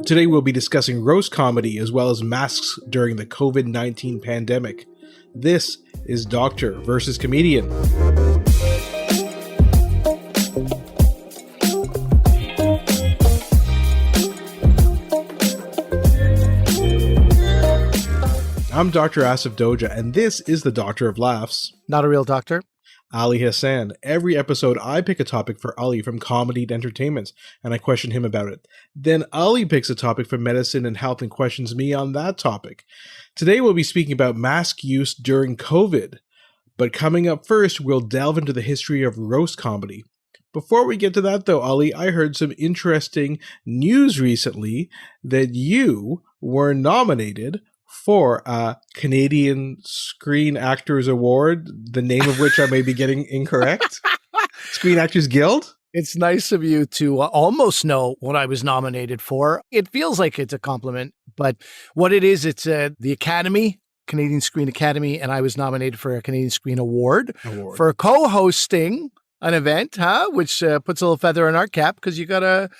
Today we'll be discussing roast comedy as well as masks during the COVID-19 pandemic. This is Doctor versus Comedian. I'm Dr. Asif Doja, and this is the Doctor of Laughs. Not a real doctor. Ali Hassan. Every episode, I pick a topic for Ali from comedy to entertainment, and I question him about it. Then Ali picks a topic from medicine and health and questions me on that topic. Today, we'll be speaking about mask use during COVID. But coming up first, we'll delve into the history of roast comedy. Before we get to that, though, Ali, I heard some interesting news recently that you were nominated for a Canadian Screen Actors Award, the name of which I may be getting incorrect. Screen Actors Guild? It's nice of you to almost know what I was nominated for. It feels like it's a compliment, but what it is, it's the Academy, Canadian Screen Academy, and I was nominated for a Canadian Screen Award. For co-hosting an event, which puts a little feather in our cap because you got a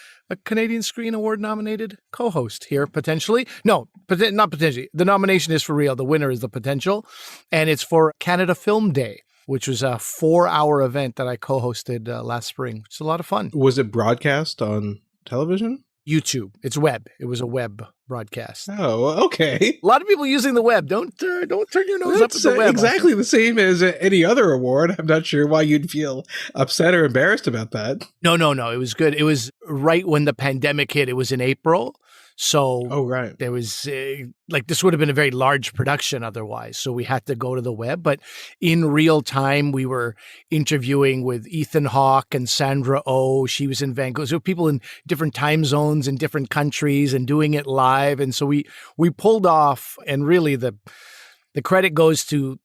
Canadian Screen Award nominated co-host here, potentially. No, not potentially. The nomination is for real. The winner is the potential. And it's for Canada Film Day, which was a 4-hour event that I co-hosted last spring. It's a lot of fun. Was it broadcast on television? YouTube. It's web. It was a web broadcast. Oh, okay. A lot of people using the web. Don't turn your nose up at the web. Exactly the same as any other award. I'm not sure why you'd feel upset or embarrassed about that. No. It was good. It was right when the pandemic hit. It was in April. So right. There was this would have been a very large production otherwise. So we had to go to the web. But in real time, we were interviewing with Ethan Hawke and Sandra Oh. She was in Vancouver. So people in different time zones in different countries and doing it live. And so we pulled off, and really the credit goes to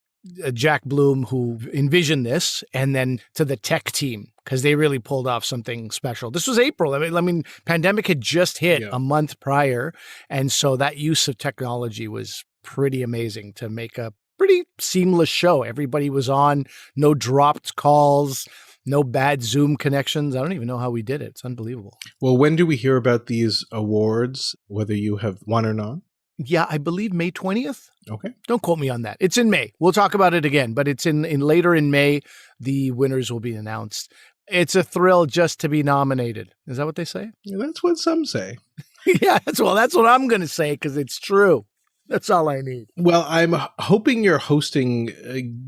Jack Bloom, who envisioned this, and then to the tech team, because they really pulled off something special. This was April. I mean, pandemic had just hit a month prior. And so that use of technology was pretty amazing to make a pretty seamless show. Everybody was on, no dropped calls, no bad Zoom connections. I don't even know how we did it. It's unbelievable. Well, when do we hear about these awards, whether you have won or not? Yeah, I believe May 20th. Okay. Don't quote me on that. It's in May. We'll talk about it again, but it's in later in May. The winners will be announced. It's a thrill just to be nominated. Is that what they say? Yeah, that's what some say. Yeah, that's what I'm going to say because it's true. That's all I need. Well, I'm hoping your hosting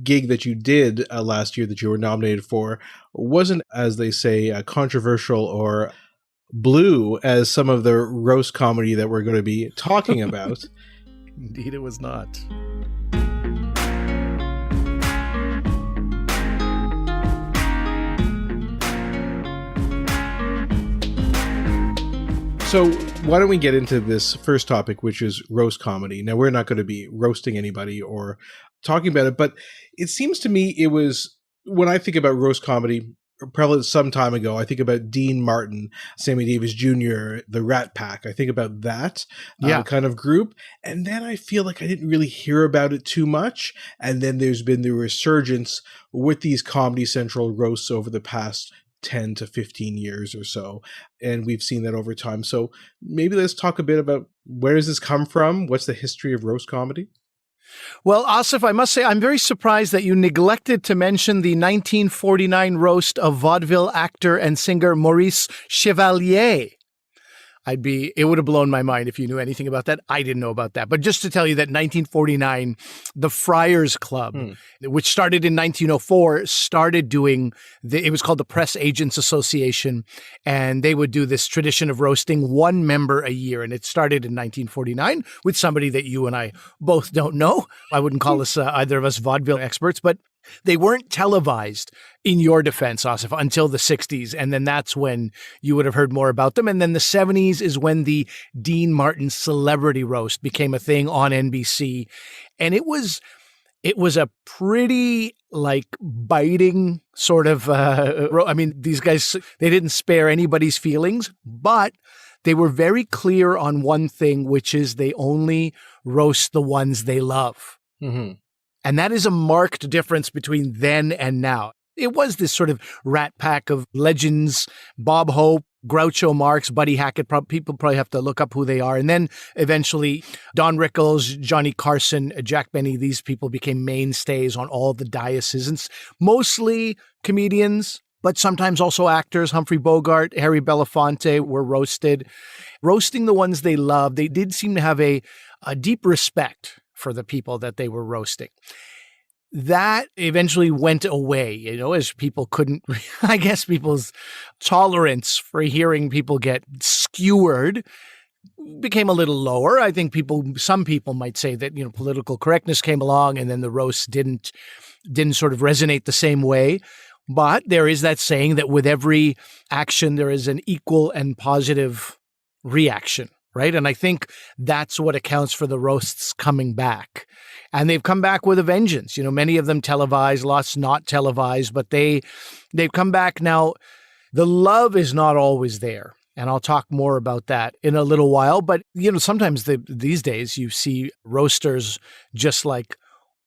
gig that you did last year that you were nominated for wasn't, as they say, controversial or blue as some of the roast comedy that we're going to be talking about. Indeed, it was not. So why don't we get into this first topic, which is roast comedy. Now, we're not going to be roasting anybody or talking about it, but it seems to me it was, when I think about roast comedy, probably some time ago, I think about Dean Martin, Sammy Davis Jr., the Rat Pack. I think about that kind of group. And then I feel like I didn't really hear about it too much. And then there's been the resurgence with these Comedy Central roasts over the past 10 to 15 years or so. And we've seen that over time. So maybe let's talk a bit about where does this come from? What's the history of roast comedy? Well, Asif, I must say I'm very surprised that you neglected to mention the 1949 roast of vaudeville actor and singer Maurice Chevalier. It would have blown my mind if you knew anything about that. I didn't know about that. But just to tell you that 1949, the Friars Club, which started in 1904, started doing, it was called the Press Agents Association, and they would do this tradition of roasting one member a year. And it started in 1949 with somebody that you and I both don't know. I wouldn't call us either of us vaudeville experts, but they weren't televised, in your defense, Asif, until the 60s. And then that's when you would have heard more about them. And then the 70s is when the Dean Martin Celebrity Roast became a thing on NBC. And it was a pretty biting sort of, these guys, they didn't spare anybody's feelings, but they were very clear on one thing, which is they only roast the ones they love. Mm-hmm. And that is a marked difference between then and now. It was this sort of rat pack of legends, Bob Hope, Groucho Marx, Buddy Hackett, people probably have to look up who they are. And then eventually Don Rickles, Johnny Carson, Jack Benny, these people became mainstays on all the dioceses. Mostly comedians, but sometimes also actors. Humphrey Bogart, Harry Belafonte were roasted. Roasting the ones they loved, they did seem to have a deep respect for the people that they were roasting. That eventually went away, as people couldn't, I guess people's tolerance for hearing people get skewered became a little lower. I think some people might say that, political correctness came along and then the roasts didn't sort of resonate the same way. But there is that saying that with every action, there is an equal and positive reaction, right? And I think that's what accounts for the roasts coming back. And they've come back with a vengeance. Many of them televised, lots not televised, but they've come back now. The love is not always there. And I'll talk more about that in a little while. But, sometimes these days you see roasters just like,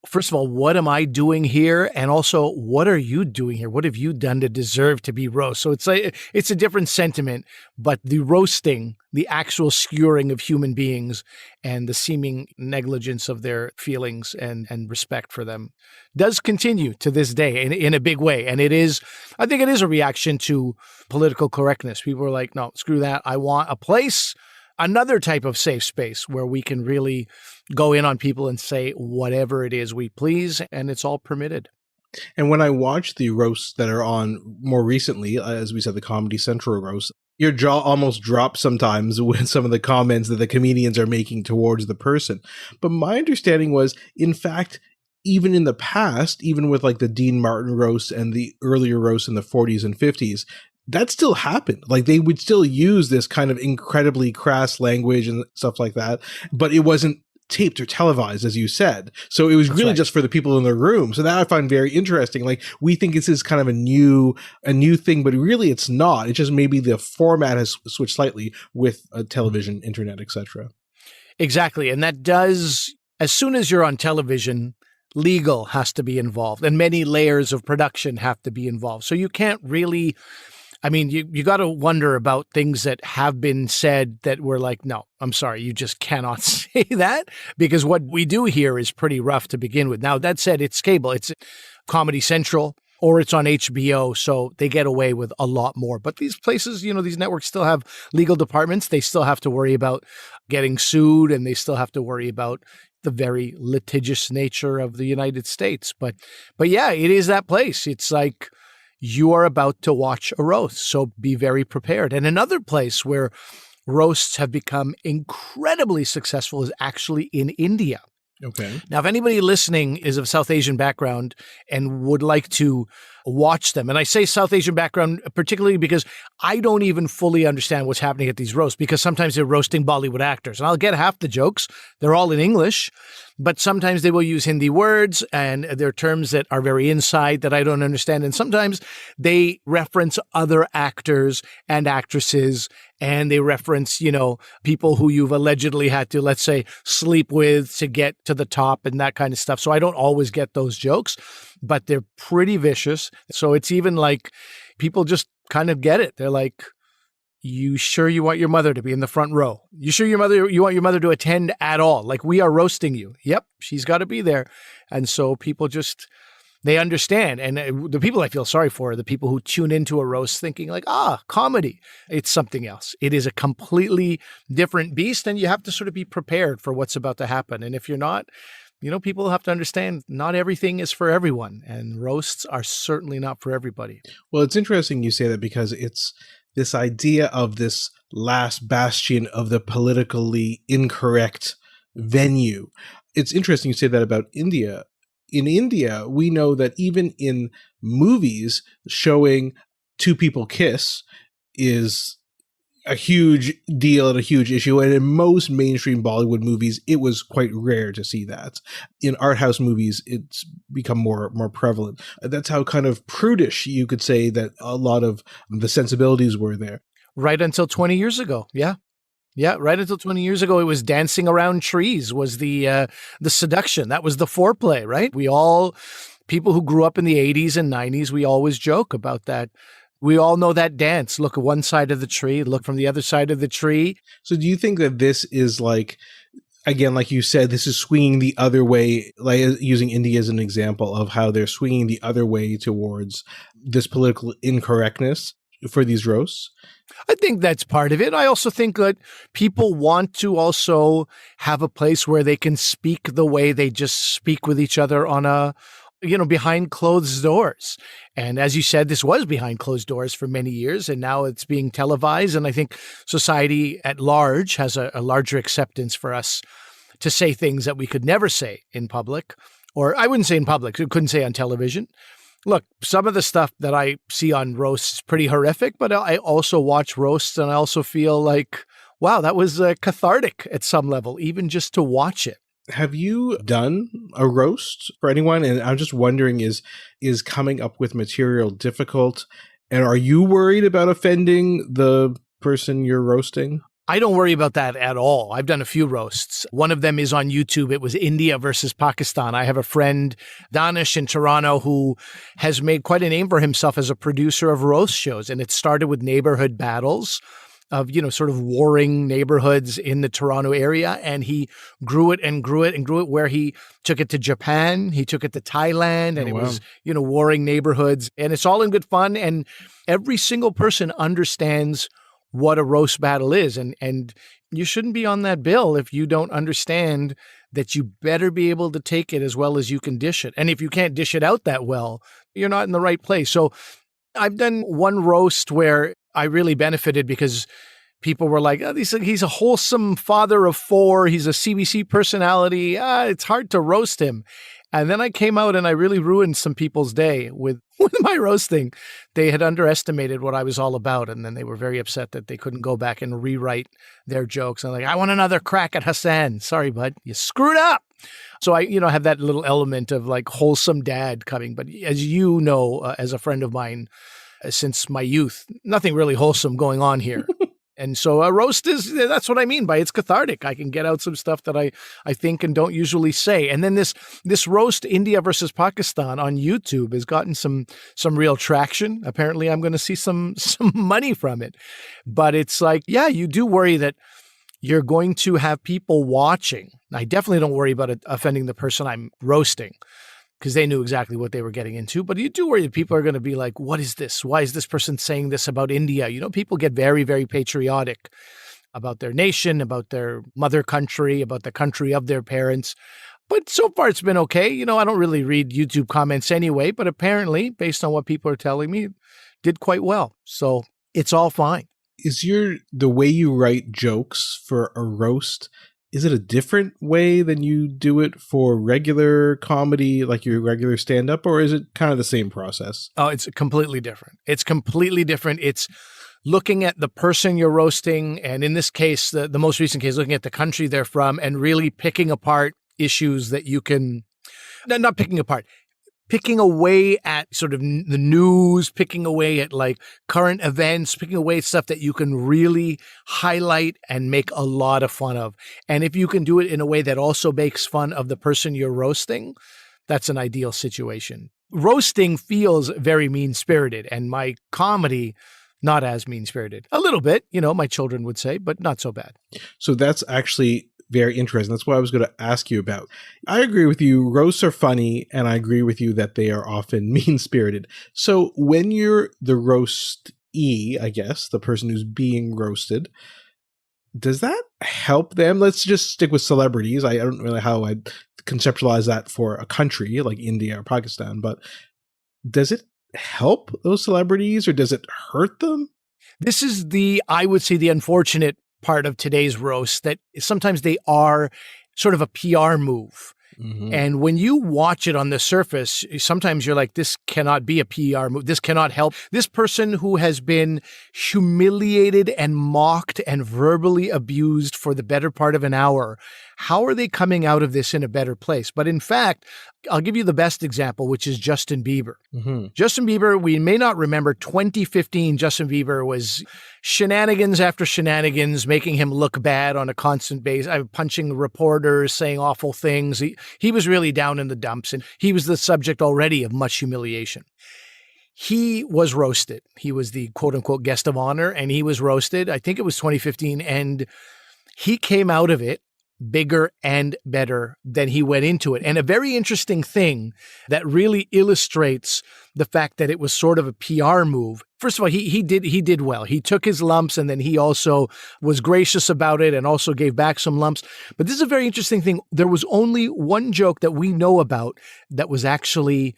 first of all, what am I doing here? And also, what are you doing here? What have you done to deserve to be roasted? So it's a different sentiment, but the roasting, the actual skewering of human beings and the seeming negligence of their feelings and respect for them does continue to this day in a big way. And I think it is a reaction to political correctness. People are like, no, screw that. I want a place, another type of safe space where we can really go in on people and say whatever it is we please, and it's all permitted. And when I watch the roasts that are on more recently, as we said, the Comedy Central roast, your jaw almost drops sometimes with some of the comments that the comedians are making towards the person. But my understanding was, in fact, even in the past, even with like the Dean Martin roast and the earlier roasts in the 40s and 50s, that still happened. Like they would still use this kind of incredibly crass language and stuff like that, but it wasn't taped or televised, as you said. So it was really right. Just for the people in the room. So that I find very interesting. Like we think this is kind of a new thing, but really it's not. It's just maybe the format has switched slightly with television, internet, etc. Exactly. And that does, as soon as you're on television, legal has to be involved and many layers of production have to be involved. So you can't really, you got to wonder about things that have been said that were like, no, I'm sorry, you just cannot say that because what we do here is pretty rough to begin with. Now, that said, it's cable, it's Comedy Central or it's on HBO, so they get away with a lot more. But these places, these networks still have legal departments. They still have to worry about getting sued and they still have to worry about the very litigious nature of the United States. But yeah, it is that place. It's like, you are about to watch a roast, so be very prepared. And another place where roasts have become incredibly successful is actually in India. Okay. Now, if anybody listening is of South Asian background and would like to watch them, and I say South Asian background particularly because I don't even fully understand what's happening at these roasts because sometimes they're roasting Bollywood actors. And I'll get half the jokes. They're all in English. But sometimes they will use Hindi words and there are terms that are very inside that I don't understand. And sometimes they reference other actors and actresses and they reference, people who you've allegedly had to, let's say, sleep with to get to the top and that kind of stuff. So I don't always get those jokes, but they're pretty vicious. So it's even like people just kind of get it. They're like, you sure you want your mother to be in the front row? You sure you want your mother to attend at all? Like we are roasting you. Yep, she's got to be there. And so people they understand. And the people I feel sorry for are the people who tune into a roast thinking like, comedy. It's something else. It is a completely different beast and you have to sort of be prepared for what's about to happen. And if you're not, people have to understand not everything is for everyone and roasts are certainly not for everybody. Well, it's interesting you say that because it's this idea of this last bastion of the politically incorrect venue. It's interesting you say that about India. In India, we know that even in movies, showing two people kiss is a huge deal and a huge issue. And in most mainstream Bollywood movies, it was quite rare to see that. In art house movies, it's become more prevalent. That's how kind of prudish you could say that a lot of the sensibilities were there. Right until 20 years ago. Yeah. Yeah, right until 20 years ago, it was dancing around trees was the seduction. That was the foreplay, right? People who grew up in the 80s and 90s, we always joke about that. We all know that dance. Look at one side of the tree, look from the other side of the tree. So do you think that this is like, again, like you said, this is swinging the other way, like using India as an example of how they're swinging the other way towards this political incorrectness for these roasts? I think that's part of it. I also think that people want to also have a place where they can speak the way they just speak with each other on behind closed doors. And as you said, this was behind closed doors for many years, and now it's being televised. And I think society at large has a larger acceptance for us to say things that we could never say in public, or I wouldn't say in public, we couldn't say on television. Look, some of the stuff that I see on roasts is pretty horrific, but I also watch roasts and I also feel like, wow, that was cathartic at some level, even just to watch it. Have you done a roast for anyone? And I'm just wondering, is coming up with material difficult? And are you worried about offending the person you're roasting? I don't worry about that at all. I've done a few roasts. One of them is on YouTube. It was India versus Pakistan. I have a friend, Danish in Toronto, who has made quite a name for himself as a producer of roast shows. And it started with neighborhood battles of, sort of warring neighborhoods in the Toronto area. And he grew it and grew it and grew it, where he took it to Japan, he took it to Thailand, and was, warring neighborhoods. And it's all in good fun. And every single person understands what a roast battle is. And you shouldn't be on that bill if you don't understand that you better be able to take it as well as you can dish it. And if you can't dish it out that well, you're not in the right place. So I've done one roast where I really benefited because people were like, oh, he's a wholesome father of four. He's a CBC personality. It's hard to roast him. And then I came out and I really ruined some people's day with my roasting. They had underestimated what I was all about. And then they were very upset that they couldn't go back and rewrite their jokes. And like, I want another crack at Hassan. Sorry, bud, you screwed up. So I, have that little element of like wholesome dad coming. But as you know, as a friend of mine, since my youth, nothing really wholesome going on here. And so a roast that's what I mean by it's cathartic. I can get out some stuff that I think and don't usually say. And then this roast, India versus Pakistan on YouTube, has gotten some real traction. Apparently I'm going to see some money from it. But it's like, yeah, you do worry that you're going to have people watching. I definitely don't worry about offending the person I'm roasting, because they knew exactly what they were getting into. But you do worry that people are going to be like, what is this? Why is this person saying this about India? People get very, very patriotic about their nation, about their mother country, about the country of their parents. But so far it's been okay. I don't really read YouTube comments anyway, but apparently, based on what people are telling me, it did quite well. So it's all fine. Is the way you write jokes for a roast, is it a different way than you do it for regular comedy, like your regular stand-up, or is it kind of the same process? Oh, it's completely different. It's completely different. It's looking at the person you're roasting, and in this case, the most recent case, looking at the country they're from and really picking apart issues that you can, not picking apart, picking away at sort of the news, picking away at like current events, picking away at stuff that you can really highlight and make a lot of fun of. And if you can do it in a way that also makes fun of the person you're roasting, that's an ideal situation. Roasting feels very mean-spirited, and my comedy, not as mean-spirited. A little bit, my children would say, but not so bad. So that's actually very interesting. That's what I was going to ask you about. I agree with you. Roasts are funny, and I agree with you that they are often mean-spirited. So when you're the roastee, I guess, the person who's being roasted, does that help them? Let's just stick with celebrities. I don't really know how I'd conceptualize that for a country like India or Pakistan, but does it help those celebrities or does it hurt them? This is I would say, the unfortunate part of today's roast, that sometimes they are sort of a PR move. Mm-hmm. And when you watch it on the surface, sometimes you're like, this cannot be a PR move. This cannot help. This person who has been humiliated and mocked and verbally abused for the better part of an hour, how are they coming out of this in a better place? But in fact, I'll give you the best example, which is Justin Bieber. Mm-hmm. Justin Bieber, we may not remember, 2015, Justin Bieber was shenanigans after shenanigans, making him look bad on a constant basis, punching reporters, saying awful things. He was really down in the dumps, and he was the subject already of much humiliation. He was roasted. He was the quote unquote guest of honor, and he was roasted. I think it was 2015. And he came out of it bigger and better than he went into it. And a very interesting thing that really illustrates the fact that it was sort of a PR move. First of all, he did well. He took his lumps, and then he also was gracious about it and also gave back some lumps. But this is a very interesting thing. There was only one joke that we know about that was actually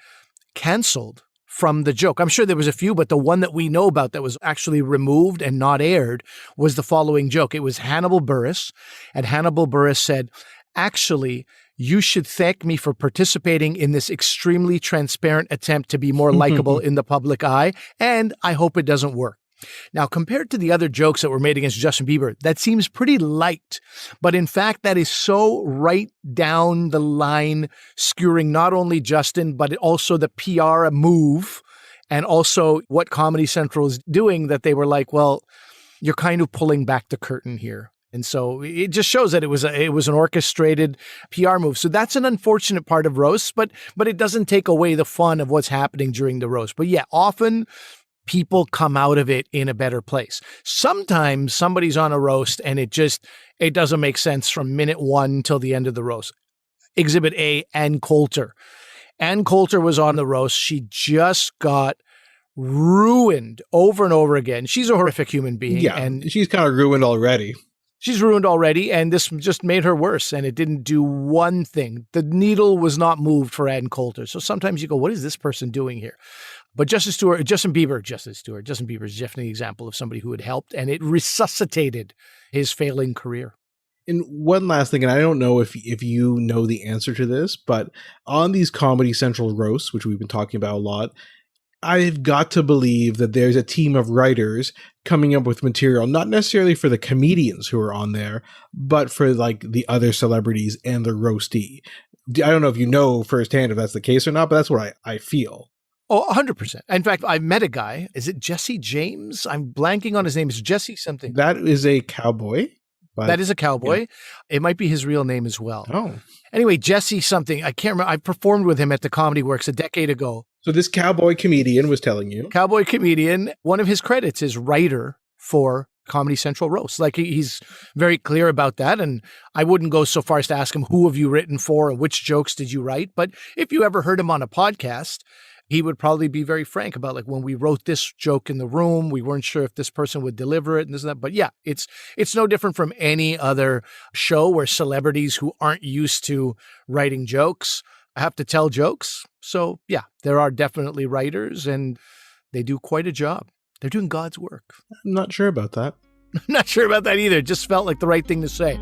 canceled from the joke. I'm sure there was a few, but the one that we know about that was actually removed and not aired was the following joke. It was Hannibal Buress, and Hannibal Buress said, "Actually, you should thank me for participating in this extremely transparent attempt to be more likable in the public eye, and I hope it doesn't work." Now, compared to the other jokes that were made against Justin Bieber, that seems pretty light. But in fact, that is so right down the line, skewering not only Justin, but also the PR move and also what Comedy Central is doing, that they were like, well, you're kind of pulling back the curtain here. And so it just shows that it was an orchestrated PR move. So that's an unfortunate part of roasts, but it doesn't take away the fun of what's happening during the roast. But yeah, often people come out of it in a better place. Sometimes somebody's on a roast and it doesn't make sense from minute one till the end of the roast. Exhibit A, Ann Coulter. Ann Coulter was on the roast. She just got ruined over and over again. She's a horrific human being. Yeah, and she's kind of ruined already. She's ruined already, and this just made her worse, and it didn't do one thing. The needle was not moved for Ann Coulter. So sometimes you go, what is this person doing here? But Justin Bieber is definitely an example of somebody who had helped, and it resuscitated his failing career. And one last thing, and I don't know if you know the answer to this, but on these Comedy Central roasts, which we've been talking about a lot, I've got to believe that there's a team of writers coming up with material, not necessarily for the comedians who are on there, but for like the other celebrities and the roastee. I don't know if you know firsthand if that's the case or not, but that's what I feel. Oh, 100%. In fact, I met a guy. Is it Jesse James? I'm blanking on his name. It's Jesse something. That is a cowboy. That is a cowboy. Yeah. It might be his real name as well. Oh. Anyway, Jesse something. I can't remember. I performed with him at the Comedy Works a decade ago. So this cowboy comedian was telling you. Cowboy comedian. One of his credits is writer for Comedy Central roast. Like he's very clear about that. And I wouldn't go so far as to ask him, who have you written for and which jokes did you write? But if you ever heard him on a podcast, he would probably be very frank about like, when we wrote this joke in the room, we weren't sure if this person would deliver it and this and that. But yeah, it's no different from any other show where celebrities who aren't used to writing jokes have to tell jokes. So yeah, there are definitely writers and they do quite a job. They're doing God's work. I'm not sure about that. I'm not sure about that either. It just felt like the right thing to say.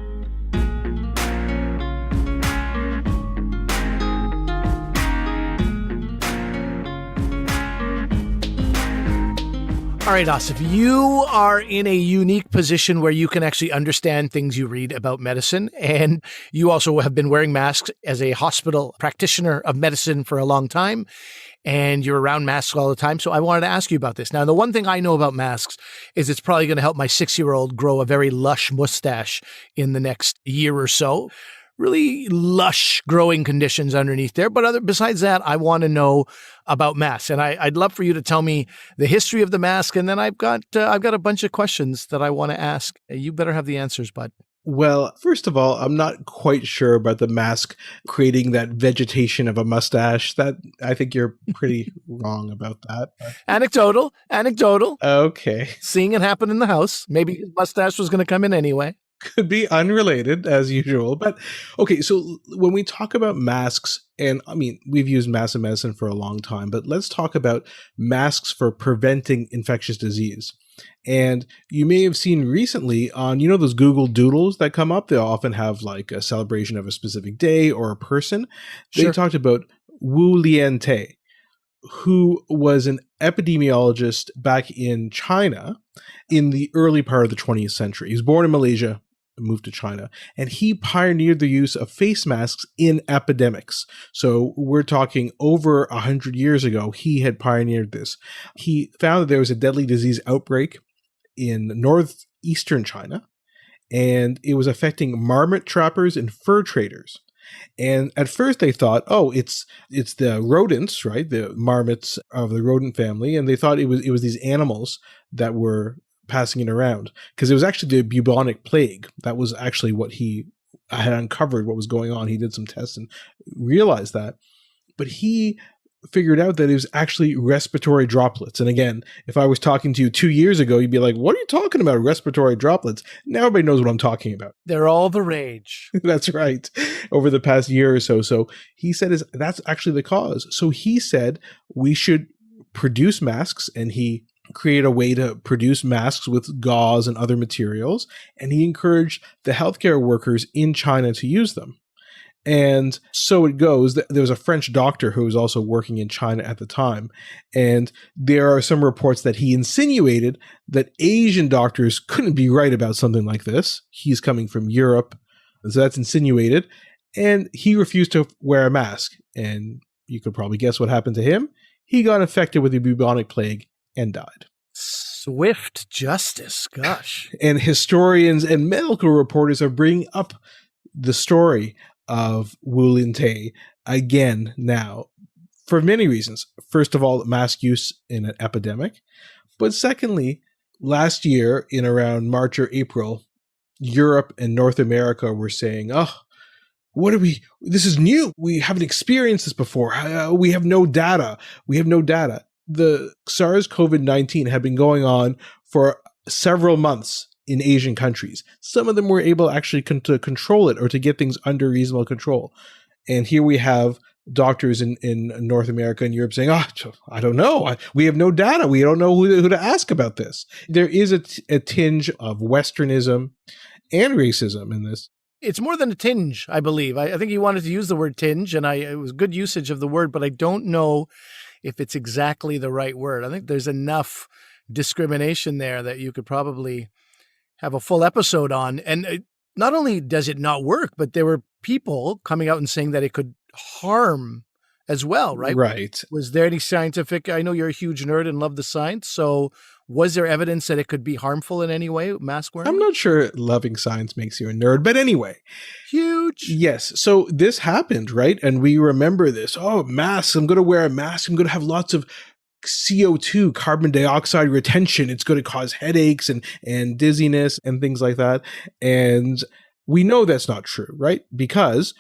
All right, Asif, you are in a unique position where you can actually understand things you read about medicine. And you also have been wearing masks as a hospital practitioner of medicine for a long time. And you're around masks all the time. So I wanted to ask you about this. Now, the one thing I know about masks is it's probably going to help my 6-year-old grow a very lush mustache in the next year or so. Really lush growing conditions underneath there. But besides that, I want to know about masks. And I'd love for you to tell me the history of the mask. And then I've got a bunch of questions that I want to ask. You better have the answers, bud. Well, first of all, I'm not quite sure about the mask creating that vegetation of a mustache. That I think you're pretty wrong about that. Anecdotal. Okay. Seeing it happen in the house. Maybe his mustache was going to come in anyway. Could be unrelated as usual. But okay, so when we talk about masks, and I mean, we've used masks in medicine for a long time, but let's talk about masks for preventing infectious disease. And you may have seen recently on, those Google Doodles that come up, they often have like a celebration of a specific day or a person. They talked about Lien-teh, who was an epidemiologist back in China in the early part of the 20th century. He was born in Malaysia, moved to China, and he pioneered the use of face masks in epidemics. So we're talking over 100 years ago, he had pioneered this. He found that there was a deadly disease outbreak in northeastern China, and it was affecting marmot trappers and fur traders. And at first they thought, oh, it's the rodents, right? The marmots of the rodent family. And they thought it was these animals that were passing it around, because it was actually the bubonic plague. That was actually what he had uncovered, what was going on. He did some tests and realized that. But he figured out that it was actually respiratory droplets. And again, if I was talking to you 2 years ago, you'd be like, what are you talking about, respiratory droplets? Now everybody knows what I'm talking about. They're all the rage. That's right. Over the past year or so. So he said that's actually the cause. So he said we should produce masks, and he created a way to produce masks with gauze and other materials. And he encouraged the healthcare workers in China to use them. And so it goes. There was a French doctor who was also working in China at the time. And there are some reports that he insinuated that Asian doctors couldn't be right about something like this. He's coming from Europe. So that's insinuated. And he refused to wear a mask. And you could probably guess what happened to him. He got infected with the bubonic plague and died. Swift justice. Gosh. And historians and medical reporters are bringing up the story of Lien-teh again now, for many reasons. First of all, mask use in an epidemic. But secondly, last year in around March or April, Europe and North America were saying, oh, this is new. We haven't experienced this before. We have no data. The SARS-CoV-19 had been going on for several months in Asian countries. Some of them were able actually to control it or to get things under reasonable control. And here we have doctors in North America and Europe saying, oh, I don't know. We have no data. We don't know who to ask about this. There is a tinge of Westernism and racism in this. It's more than a tinge, I believe. I think he wanted to use the word tinge, and it was good usage of the word, but I don't know if it's exactly the right word. I think there's enough discrimination there that you could probably have a full episode on. And not only does it not work, but there were people coming out and saying that it could harm as well, right? Right. Was there any scientific, I know you're a huge nerd and love the science, so was there evidence that it could be harmful in any way, mask wearing? I'm not sure loving science makes you a nerd, but anyway. Huge. Yes. So this happened, right? And we remember this. Oh, masks. I'm going to wear a mask. I'm going to have lots of CO2, carbon dioxide retention. It's going to cause headaches and dizziness and things like that. And we know that's not true, right? Because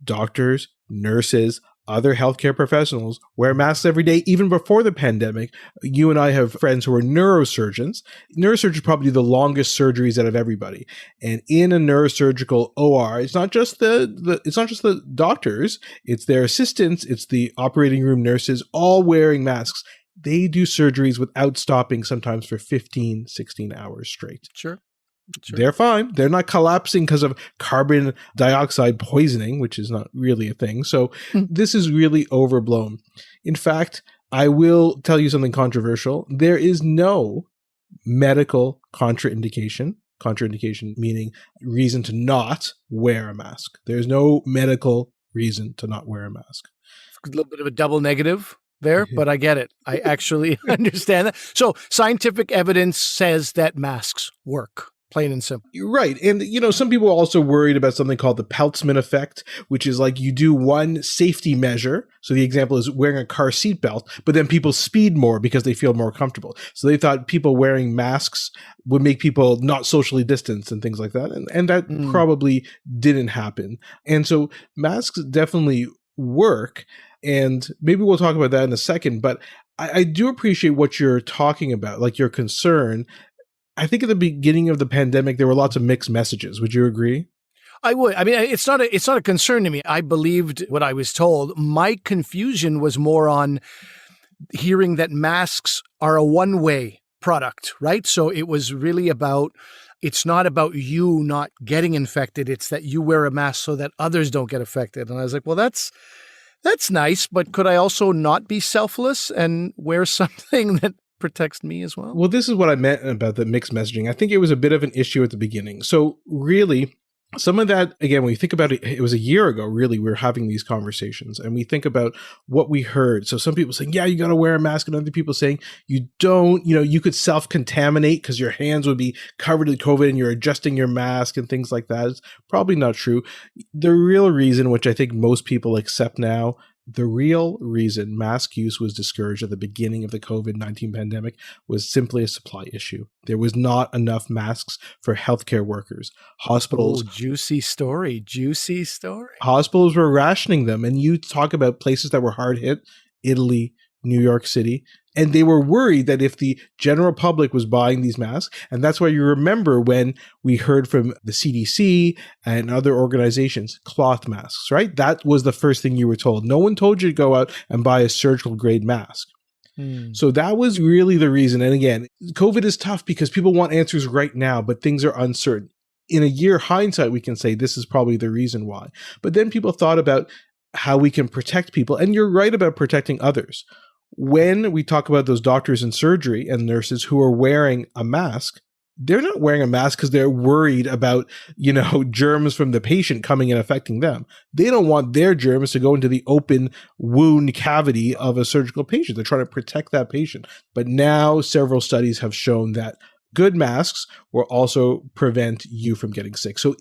doctors, nurses, other healthcare professionals wear masks every day, even before the pandemic. You and I have friends who are neurosurgeons. Neurosurgeons probably do the longest surgeries out of everybody. And in a neurosurgical OR, it's not just the doctors, it's their assistants, it's the operating room nurses, all wearing masks. They do surgeries without stopping, sometimes for 15, 16 hours straight. Sure. They're fine. They're not collapsing because of carbon dioxide poisoning, which is not really a thing. So this is really overblown. In fact, I will tell you something controversial. There is no medical contraindication meaning reason to not wear a mask. There's no medical reason to not wear a mask. A little bit of a double negative there, but I get it. I actually understand that. So scientific evidence says that masks work. Plain and simple. Right. And, some people are also worried about something called the Peltzman Effect, which is like you do one safety measure. So the example is wearing a car seatbelt, but then people speed more because they feel more comfortable. So they thought people wearing masks would make people not socially distanced and things like that. And that probably didn't happen. And so masks definitely work. And maybe we'll talk about that in a second. But I do appreciate what you're talking about, like your concern. I think at the beginning of the pandemic, there were lots of mixed messages. Would you agree? I would. I mean, it's not a concern to me. I believed what I was told. My confusion was more on hearing that masks are a one-way product, right? So it was really it's not about you not getting infected. It's that you wear a mask so that others don't get affected. And I was like, well, that's nice, but could I also not be selfless and wear something that protects me as well? Well, this is what I meant about the mixed messaging. I think it was a bit of an issue at the beginning. So really, some of that, again, when you think about it, it was a year ago, really, we were having these conversations, and we think about what we heard. So some people saying, yeah, you got to wear a mask, and other people saying you don't, you could self-contaminate because your hands would be covered in COVID and you're adjusting your mask and things like that. It's probably not true. The real reason, which I think most people accept now, the real reason mask use was discouraged at the beginning of the COVID-19 pandemic was simply a supply issue. There was not enough masks for healthcare workers. Hospitals. Oh, juicy story. Juicy story. Hospitals were rationing them. And you talk about places that were hard hit, Italy, New York City. And they were worried that if the general public was buying these masks, and that's why you remember when we heard from the CDC and other organizations, cloth masks, right? That was the first thing you were told. No one told you to go out and buy a surgical grade mask. So that was really the reason. And again, COVID is tough because people want answers right now, but things are uncertain. In a year hindsight, we can say this is probably the reason why. But then people thought about how we can protect people. And you're right about protecting others. When we talk about those doctors in surgery and nurses who are wearing a mask, they're not wearing a mask because they're worried about, germs from the patient coming and affecting them. They don't want their germs to go into the open wound cavity of a surgical patient. They're trying to protect that patient. But now several studies have shown that good masks will also prevent you from getting sick. So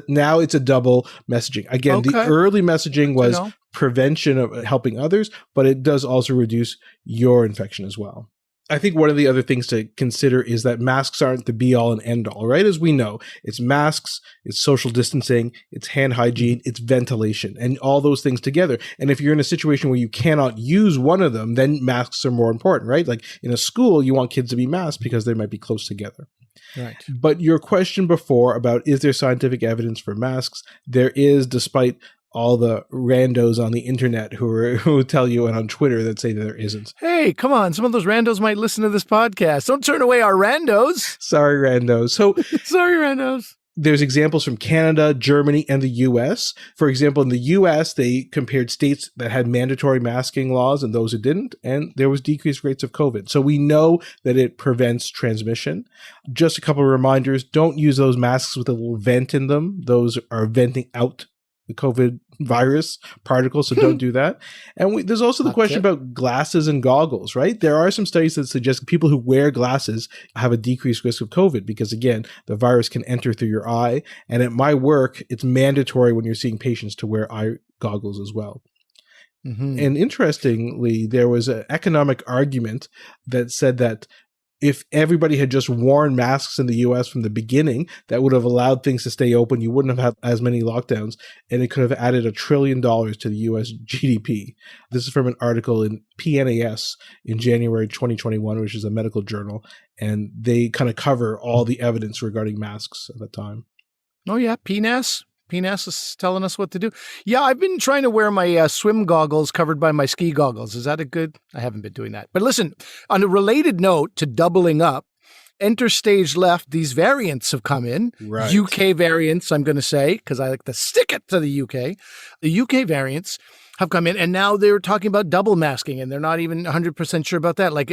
now it's a double messaging. Again, The early messaging was prevention of helping others, but it does also reduce your infection as well. I think one of the other things to consider is that masks aren't the be all and end all, right? As we know, it's masks, it's social distancing, it's hand hygiene, it's ventilation, and all those things together. And if you're in a situation where you cannot use one of them, then masks are more important, right? Like in a school, you want kids to be masked because they might be close together. Right. But your question before about is there scientific evidence for masks? There is, despite all the randos on the internet who tell you and on Twitter that say that there isn't. Hey, come on. Some of those randos might listen to this podcast. Don't turn away our randos. Sorry, randos. So sorry, randos. There's examples from Canada, Germany, and the US. For example, in the US, they compared states that had mandatory masking laws and those who didn't, and there was decreased rates of COVID. So we know that it prevents transmission. Just a couple of reminders, don't use those masks with a little vent in them. Those are venting out the COVID virus particles, so don't do that. And there's also the question about glasses and goggles, right? There are some studies that suggest people who wear glasses have a decreased risk of COVID because, again, the virus can enter through your eye. And at my work, it's mandatory when you're seeing patients to wear eye goggles as well. And interestingly, there was an economic argument that said that if everybody had just worn masks in the US from the beginning, that would have allowed things to stay open. You wouldn't have had as many lockdowns, and it could have added $1 trillion to the US GDP. This is from an article in PNAS in January 2021, which is a medical journal, and they kind of cover all the evidence regarding masks at the time. Oh, yeah, PNAS. PNAS is telling us what to do. Yeah, I've been trying to wear my swim goggles covered by my ski goggles. Is that a good? I haven't been doing that. But listen, on a related note to doubling up, enter stage left, these variants have come in. Right. UK variants, I'm going to say, because I like to stick it to the UK. The UK variants have come in, and now they're talking about double masking, and they're not even 100% sure about that. Like,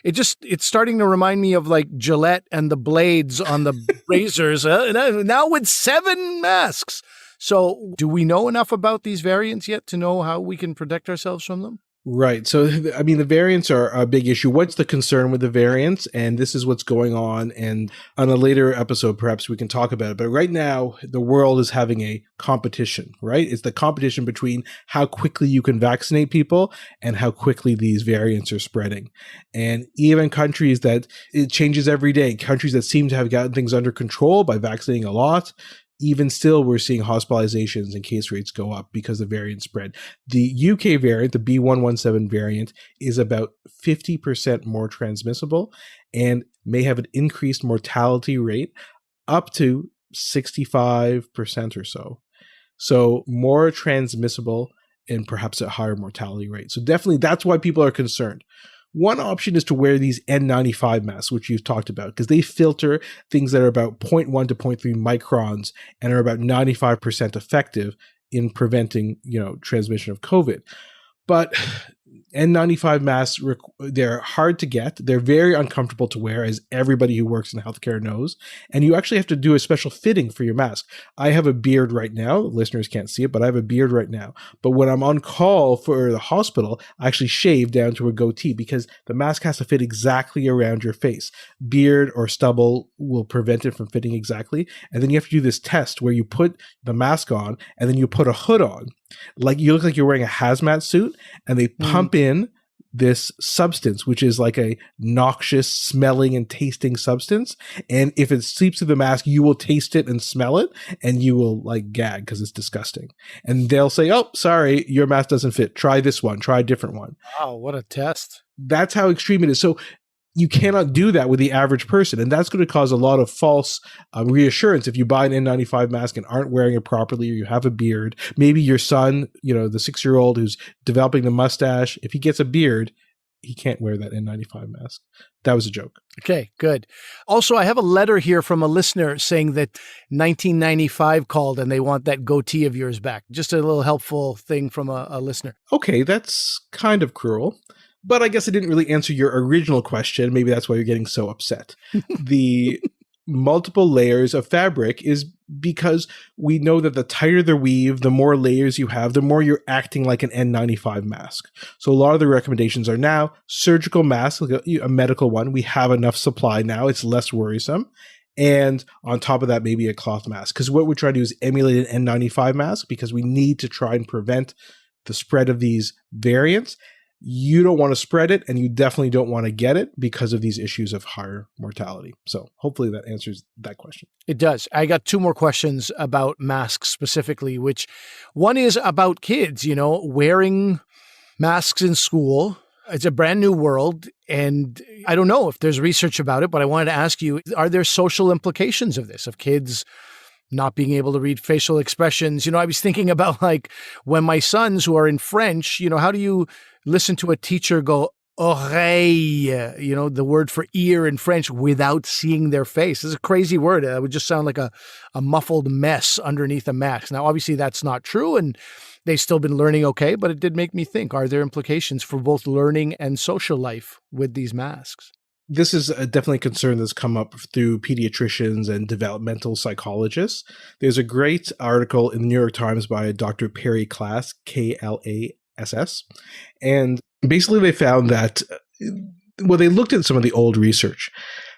it's starting to remind me of like Gillette and the blades on the razors, now with 7 masks. So do we know enough about these variants yet to know how we can protect ourselves from them? Right. So, I mean, the variants are a big issue. What's the concern with the variants? And this is what's going on. And on a later episode, perhaps we can talk about it. But right now, the world is having a competition, right? It's the competition between how quickly you can vaccinate people and how quickly these variants are spreading. And even countries that it changes every day, countries that seem to have gotten things under control by vaccinating a lot, even still, we're seeing hospitalizations and case rates go up because the variant spread. The UK variant, the B117 variant, is about 50% more transmissible and may have an increased mortality rate up to 65% or so. So more transmissible and perhaps a higher mortality rate. So definitely that's why people are concerned. One option is to wear these N95 masks, which you've talked about, because they filter things that are about 0.1 to 0.3 microns and are about 95% effective in preventing, transmission of COVID. But N95 masks, they're hard to get. They're very uncomfortable to wear, as everybody who works in healthcare knows. And you actually have to do a special fitting for your mask. I have a beard right now. Listeners can't see it, but I have a beard right now. But when I'm on call for the hospital, I actually shave down to a goatee because the mask has to fit exactly around your face. Beard or stubble will prevent it from fitting exactly. And then you have to do this test where you put the mask on and then you put a hood on. Like you look like you're wearing a hazmat suit, and they pump in this substance, which is like a noxious smelling and tasting substance. And if it seeps through the mask, you will taste it and smell it, and you will like gag because it's disgusting. And they'll say, oh, sorry, your mask doesn't fit. Try this one. Try a different one. Wow, what a test. That's how extreme it is. So you cannot do that with the average person. And that's going to cause a lot of false reassurance. If you buy an N95 mask and aren't wearing it properly, or you have a beard, maybe your son, the 6-year-old who's developing the mustache, if he gets a beard, he can't wear that N95 mask. That was a joke. Okay, good. Also, I have a letter here from a listener saying that 1995 called and they want that goatee of yours back. Just a little helpful thing from a listener. Okay, that's kind of cruel. But I guess I didn't really answer your original question. Maybe that's why you're getting so upset. The multiple layers of fabric is because we know that the tighter the weave, the more layers you have, the more you're acting like an N95 mask. So a lot of the recommendations are now surgical masks, like a medical one. We have enough supply now. It's less worrisome. And on top of that, maybe a cloth mask. Because what we're trying to do is emulate an N95 mask because we need to try and prevent the spread of these variants. You don't want to spread it, and you definitely don't want to get it because of these issues of higher mortality. So hopefully that answers that question. It does. I got 2 more questions about masks specifically, which one is about kids, wearing masks in school. It's a brand new world, and I don't know if there's research about it, but I wanted to ask you, are there social implications of this, of kids not being able to read facial expressions? I was thinking about like when my sons who are in French, how do you listen to a teacher go, oreille, the word for ear in French without seeing their face? It's a crazy word. It would just sound like a muffled mess underneath a mask. Now, obviously that's not true, and they've still been learning okay, but it did make me think, are there implications for both learning and social life with these masks? This is definitely a concern that's come up through pediatricians and developmental psychologists. There's a great article in the New York Times by Dr. Perry Klass, Klass. And basically they found that, they looked at some of the old research.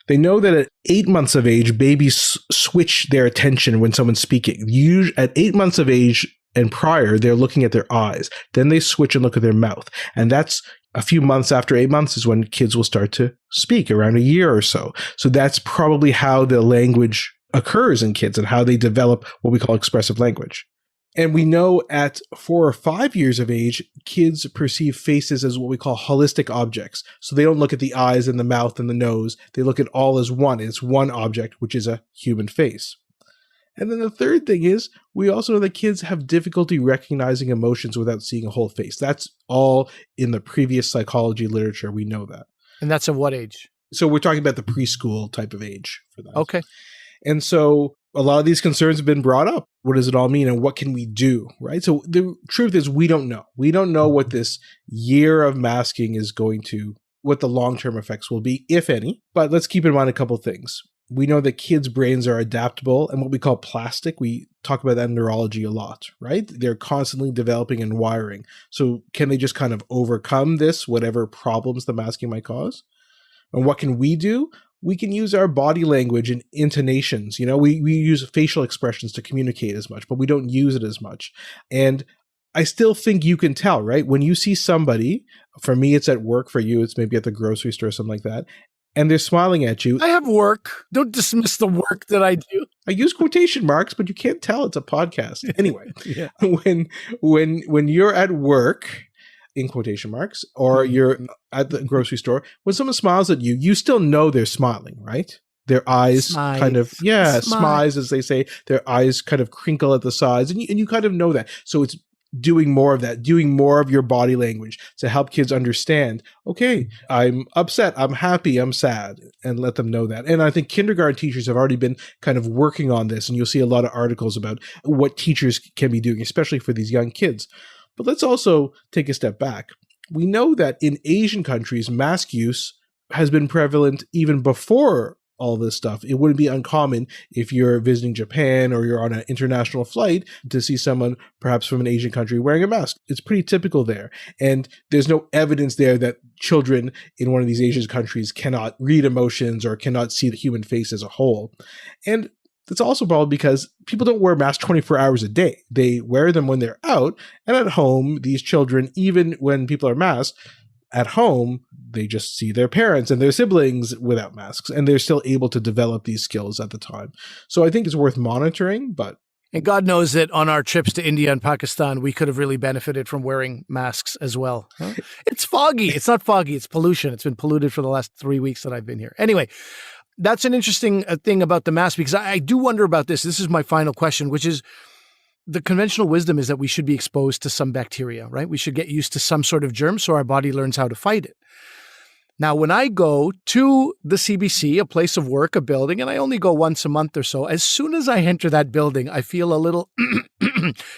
They know that at 8 months of age, babies switch their attention when someone's speaking. At 8 months of age and prior, they're looking at their eyes. Then they switch and look at their mouth. And that's a few months after 8 months is when kids will start to speak, around a year or so. So that's probably how the language occurs in kids and how they develop what we call expressive language. And we know at 4 or 5 years of age, kids perceive faces as what we call holistic objects. So they don't look at the eyes and the mouth and the nose. They look at all as one. It's one object, which is a human face. And then the third thing is, we also know that kids have difficulty recognizing emotions without seeing a whole face. That's all in the previous psychology literature. We know that. And that's at what age? So we're talking about the preschool type of age for that. Okay. And so a lot of these concerns have been brought up. What does it all mean, and what can we do, right? So the truth is, we don't know. We don't know what this year of masking is going to, what the long-term effects will be, if any. But let's keep in mind a couple things. We know that kids' brains are adaptable and what we call plastic. We talk about that in neurology a lot, right? They're constantly developing and wiring. So can they just kind of overcome this, whatever problems the masking might cause? And what can we do? We can use our body language and intonations. We use facial expressions to communicate as much, but we don't use it as much. And I still think you can tell, right? When you see somebody, for me, it's at work. For you, it's maybe at the grocery store or something like that, and they're smiling at you. I have work. Don't dismiss the work that I do. I use quotation marks, but you can't tell it's a podcast. Anyway, yeah. when you're at work, in quotation marks, or you're at the grocery store, when someone smiles at you, you still know they're smiling, right? Their eyes smize, as they say. Their eyes kind of crinkle at the sides, and you kind of know that. So it's doing more of that, doing more of your body language to help kids understand, okay, I'm upset, I'm happy, I'm sad, and let them know that. And I think kindergarten teachers have already been kind of working on this, and you'll see a lot of articles about what teachers can be doing, especially for these young kids. But let's also take a step back. we know that in Asian countries, mask use has been prevalent even before all this stuff. It wouldn't be uncommon if you're visiting Japan or you're on an international flight to see someone perhaps from an Asian country wearing a mask. It's pretty typical there. And there's no evidence there that children in one of these Asian countries cannot read emotions or cannot see the human face as a whole. And that's also probably because people don't wear masks 24 hours a day. They wear them when they're out, and at home, these children, even when people are masked, at home, they just see their parents and their siblings without masks, and they're still able to develop these skills at the time. So I think it's worth monitoring, but... And God knows that on our trips to India and Pakistan, we could have really benefited from wearing masks as well. Huh? It's foggy. It's not foggy. It's pollution. It's been polluted for the last 3 weeks that I've been here. Anyway, that's an interesting thing about the mask, because I do wonder about this. This is my final question, which is, the conventional wisdom is that we should be exposed to some bacteria, right? We should get used to some sort of germ so our body learns how to fight it. Now, when I go to the CBC, a place of work, a building, and I only go once a month or so, as soon as I enter that building, I feel a little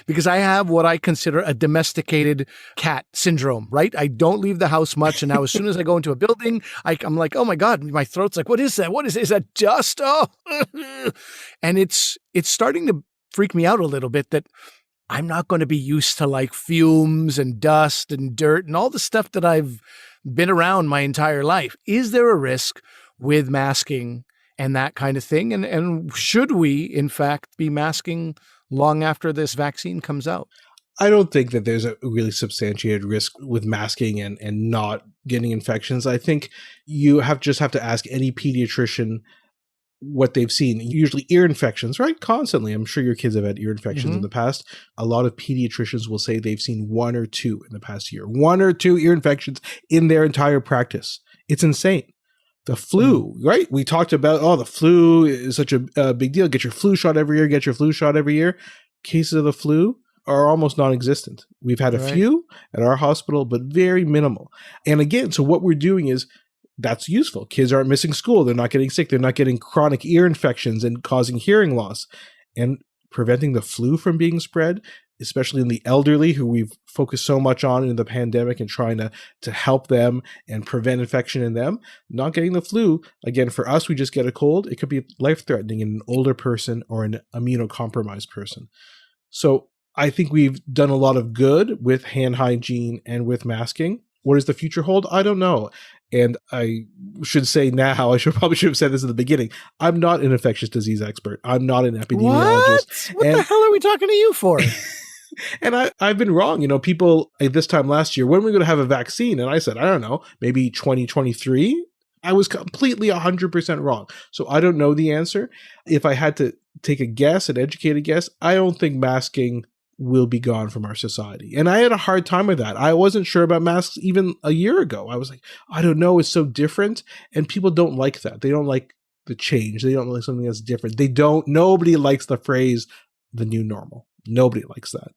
because I have what I consider a domesticated cat syndrome, right? I don't leave the house much. And now as soon as I go into a building, I'm like, oh my God, my throat's like, what is that? What is it? Is that dust? Oh, and it's starting to freak me out a little bit that I'm not going to be used to like fumes and dust and dirt and all the stuff that I've been around my entire life. Is there a risk with masking and that kind of thing? And should we, in fact, be masking long after this vaccine comes out? I don't think that there's a really substantiated risk with masking and not getting infections. I think you just have to ask any pediatrician what they've seen. Usually ear infections, right? Constantly. I'm sure your kids have had ear infections in the past. A lot of pediatricians will say they've seen 1 or 2 in the past year. 1 or 2 ear infections in their entire practice. It's insane. The flu, right? We talked about, the flu is such a big deal. Get your flu shot every year. Get your flu shot every year. Cases of the flu are almost non-existent. We've had a few at our hospital, but very minimal. And again, so what we're doing is, that's useful. Kids aren't missing school. They're not getting sick. They're not getting chronic ear infections and causing hearing loss. And preventing the flu from being spread, especially in the elderly who we've focused so much on in the pandemic and trying to help them and prevent infection in them. Not getting the flu, again, for us, we just get a cold. It could be life-threatening in an older person or an immunocompromised person. So I think we've done a lot of good with hand hygiene and with masking. What does the future hold? I don't know. And I should say now, probably should have said this at the beginning, I'm not an infectious disease expert. I'm not an epidemiologist. What the hell are we talking to you for? And I've been wrong. People at this time last year, when are we going to have a vaccine? And I said, I don't know, maybe 2023. I was completely 100% wrong. So I don't know the answer. If I had to take a guess, an educated guess, I don't think masking will be gone from our society. And I had a hard time with that. I wasn't sure about masks even a year ago. I was like, I don't know, it's so different. And people don't like that. They don't like the change. They don't like something that's different. Nobody likes the phrase, the new normal. Nobody likes that.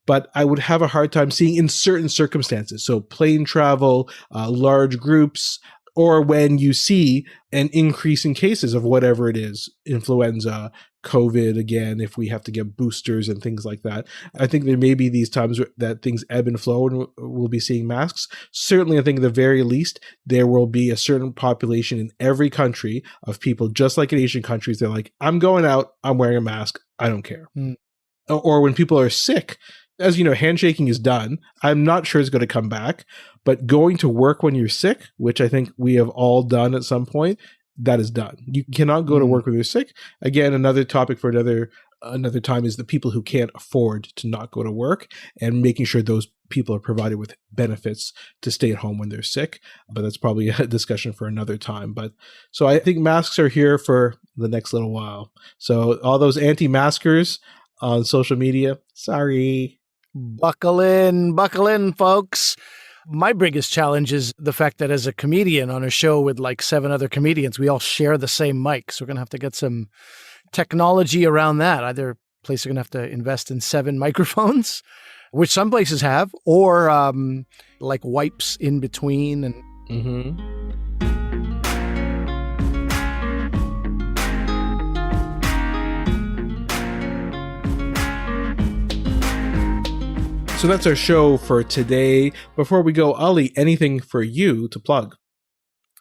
But I would have a hard time seeing in certain circumstances. So plane travel, large groups, or when you see an increase in cases of whatever it is, influenza, COVID again, if we have to get boosters and things like that. I think there may be these times that things ebb and flow and we'll be seeing masks. Certainly, I think at the very least, there will be a certain population in every country of people, just like in Asian countries, they're like, I'm going out, I'm wearing a mask, I don't care. Or when people are sick, as you know, handshaking is done. I'm not sure it's going to come back, but going to work when you're sick, which I think we have all done at some point, that is done. You cannot go to work when you're sick. Again, another topic for another time is the people who can't afford to not go to work and making sure those people are provided with benefits to stay at home when they're sick. But that's probably a discussion for another time. So I think masks are here for the next little while. So all those anti-maskers on social media, sorry. Buckle in, folks. My biggest challenge is the fact that as a comedian on a show with like 7 other comedians, we all share the same mic. So we're going to have to get some technology around that. Either places are going to have to invest in 7 microphones, which some places have, or like wipes in between. And So that's our show for today. Before we go, Ali, anything for you to plug?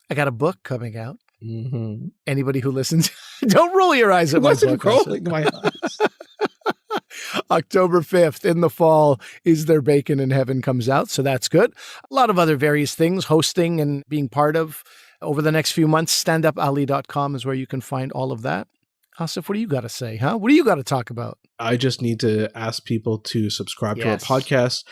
I got a book coming out. Mm-hmm. Anybody who listens, don't roll your eyes at my book. Rolling my eyes. October 5th in the fall is There Bacon in Heaven comes out. So that's good. A lot of other various things, hosting and being part of over the next few months. Standupali.com is where you can find all of that. Asif, what do you got to say, huh? What do you got to talk about? I just need to ask people to subscribe to our Yes. podcast,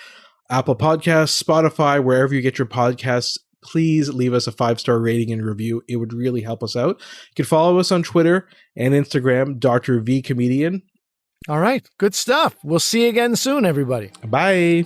Apple Podcasts, Spotify, wherever you get your podcasts. Please leave us a 5-star rating and review. It would really help us out. You can follow us on Twitter and Instagram, Dr. V Comedian. All right. Good stuff. We'll see you again soon, everybody. Bye.